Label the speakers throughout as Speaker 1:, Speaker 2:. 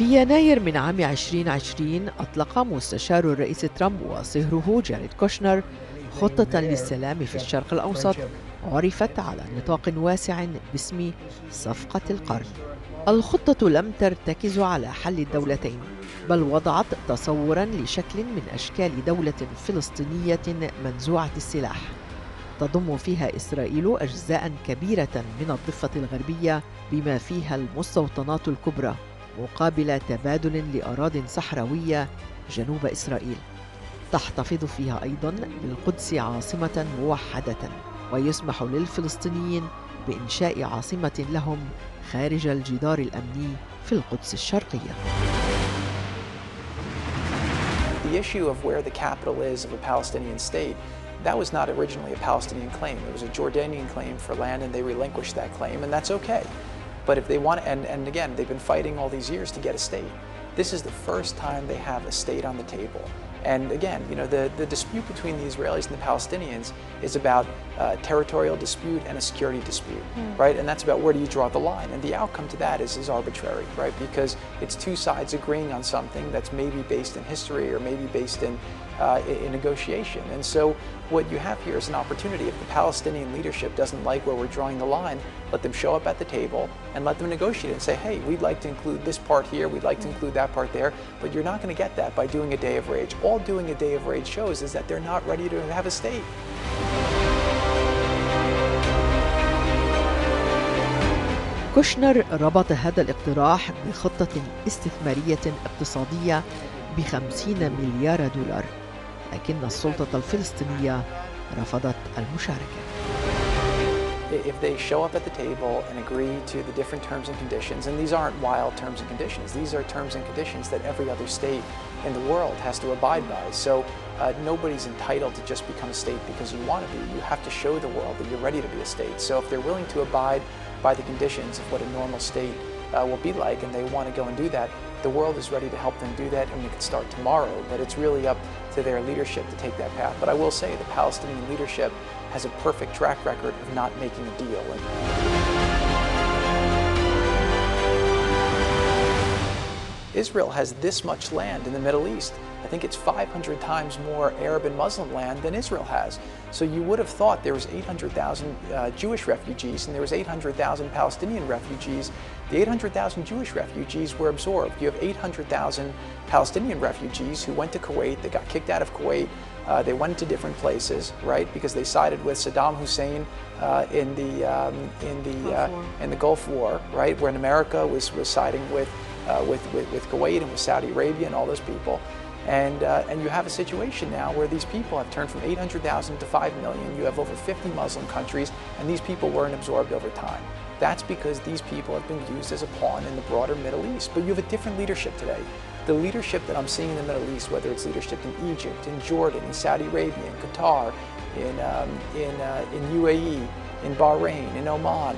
Speaker 1: في يناير من عام 2020 أطلق مستشار الرئيس ترمب وصهره جاريد كوشنر خطة للسلام في الشرق الأوسط عرفت على نطاق واسع باسم صفقة القرن. الخطة لم ترتكز على حل الدولتين، بل وضعت تصوراً لشكل من أشكال دولة فلسطينية منزوعة السلاح تضم فيها إسرائيل أجزاء كبيرة من الضفة الغربية بما فيها المستوطنات الكبرى، مقابل تبادل لأراضٍ صحراوية جنوب إسرائيل. تحتفظ فيها أيضاً بالقدس عاصمة موحدة، ويسمح للفلسطينيين بإنشاء عاصمة لهم خارج الجدار الأمني في القدس الشرقية.
Speaker 2: The issue of where the capital is of a Palestinian state, that was not originally a Palestinian claim. It was a Jordanian claim for land, and they relinquished that claim, and that's okay. But if they want, and again, they've been fighting all these years to get a state. This is the first time they have a state on the table. And again, you know, the dispute between the Israelis and the Palestinians is about territorial dispute and a security dispute, right? And that's about where do you draw the line. And the outcome to that is arbitrary, right? Because it's two sides agreeing on something that's maybe based in history or maybe based in negotiation. And so what you have here is an opportunity. If the Palestinian leadership doesn't like where we're drawing the line, let them show up at the table and let them negotiate and say, hey, we'd like to include this part here, we'd like to include that part there, but you're not going to get that by doing a day of rage. All doing a day of rage shows is that they're not ready to have a state.
Speaker 1: كوشنر ربط هذا الاقتراح بخطة استثمارية اقتصادية ب50 مليار دولار، لكن السلطة الفلسطينية رفضت المشاركة.
Speaker 2: If they show up at the table and agree to the different terms and conditions, and these aren't wild terms and conditions, these are terms and conditions that every other state in the world has to abide by. So nobody's entitled to just become a state because you want to be. You have to show the world that you're ready to be a state. So if they're willing to abide by the conditions of what a normal state will be like, and they want to go and do that, the world is ready to help them do that, and we can start tomorrow. But it's really up to their leadership to take that path. But I will say the Palestinian leadership has a perfect track record of not making a deal. Israel has this much land in the Middle East. I think it's 500 times more Arab and Muslim land than Israel has. So you would have thought there was 800,000 Jewish refugees and there was 800,000 Palestinian refugees. The 800,000 Jewish refugees were absorbed. You have 800,000 Palestinian refugees who went to Kuwait, they got kicked out of Kuwait. They went to different places, right? Because they sided with Saddam Hussein in the Gulf War, right? When America was siding with Kuwait and with Saudi Arabia and all those people. And you have a situation now where these people have turned from 800,000 to 5 million. You have over 50 Muslim countries, and these people weren't absorbed over time. That's because these people have been used as a pawn in the broader Middle East. But you have a different leadership today. The leadership that I'm seeing in the Middle East, whether it's leadership in Egypt, in Jordan, in Saudi Arabia, in Qatar, in UAE, in Bahrain, in Oman,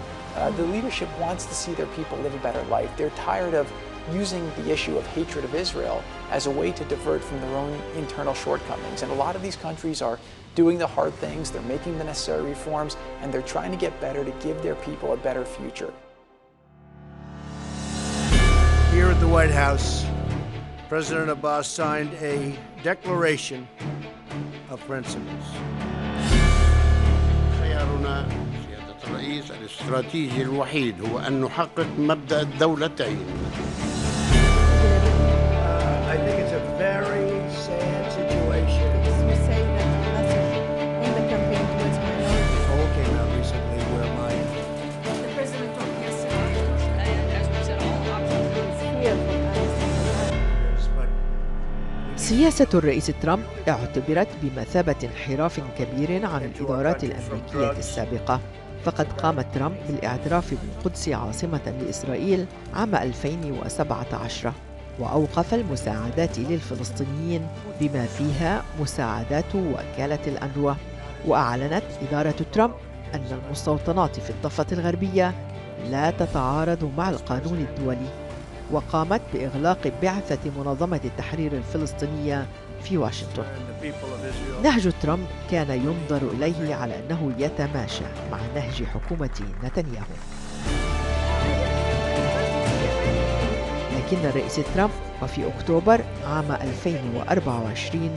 Speaker 2: the leadership wants to see their people live a better life. They're tired of using the issue of hatred of Israel as a way to divert from their own internal shortcomings. And a lot of these countries are doing the hard things, they're making the necessary reforms, and they're trying to get better to give their people a better future.
Speaker 3: Here at the White House, President Abbas signed a declaration of principles.
Speaker 4: خيارنا سيادة الرئيس الاستراتيجي الوحيد هو أن نحقق مبدأ الدولتين.
Speaker 3: I think it's a very sad situation.
Speaker 5: You say that the message in the campaign towards minorities.
Speaker 3: A poll came out recently where
Speaker 5: The president talked yesterday, and as we said, all options here for Palestine.
Speaker 1: سياسة الرئيس ترمب اعتبرت بمثابة انحراف كبير عن الإدارات الأمريكية السابقة، فقد قام ترمب بالاعتراف بالقدس عاصمة لإسرائيل عام 2017، وأوقف المساعدات للفلسطينيين بما فيها مساعدات وكالة الأنروا. وأعلنت إدارة ترمب أن المستوطنات في الضفة الغربية لا تتعارض مع القانون الدولي، وقامت بإغلاق بعثة منظمة التحرير الفلسطينية في واشنطن. نهج ترمب كان ينظر إليه على أنه يتماشى مع نهج حكومة نتنياهو، لكن الرئيس ترمب وفي أكتوبر عام 2024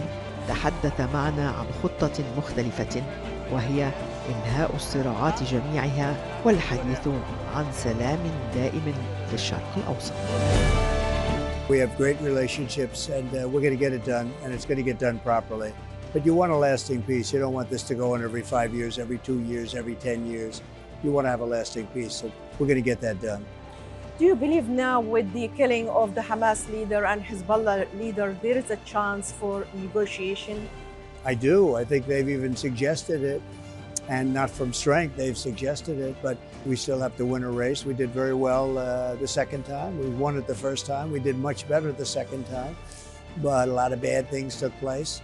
Speaker 1: تحدث معنا عن خطة مختلفة، وهي إنهاء الصراعات جميعها والحديث عن سلام دائم في الشرق الأوسط.
Speaker 3: We have great relationships and we're going to get it done, and it's going to get done properly. But you want a lasting peace. You don't want this to go on every 5 years, every 2 years, every 10 years. You want to have a lasting peace, so we're going to get that done.
Speaker 5: Do you believe now with the killing of the Hamas leader and Hezbollah leader, there is a chance for negotiation?
Speaker 3: I do. I think they've even suggested it, and not from strength, they've suggested it, but we still have to win a race. We did very well the second time. We won it the first time. We did much better the second time, but a lot of bad things took place.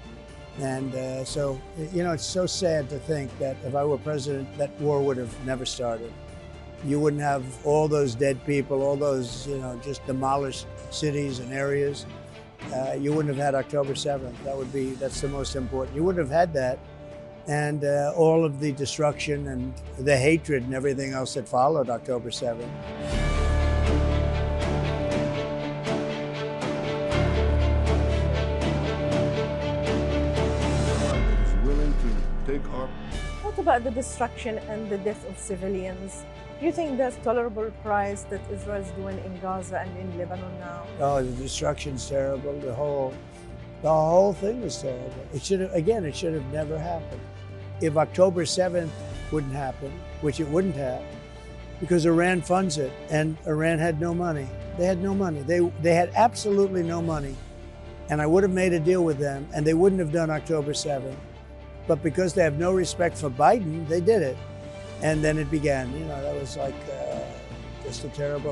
Speaker 3: And so, you know, it's so sad to think that if I were president, that war would have never started. You wouldn't have all those dead people, all those, you know, just demolished cities and areas. You wouldn't have had October 7th. That's the most important. You wouldn't have had that. And all of the destruction and the hatred and everything else that followed October 7th.
Speaker 5: What about the destruction and the death of civilians? Do you think that's a tolerable price that Israel is doing in Gaza and in Lebanon now?
Speaker 3: Oh, the destruction's terrible. The whole thing was terrible. It should have never happened. If October 7th wouldn't happen, which it wouldn't have, because Iran funds it, and Iran had no money. They had no money. They had absolutely no money. And I would have made a deal with them, and they wouldn't have done October 7th. But because they have no respect for Biden, they did it. And then it began. You know, that was like just a terrible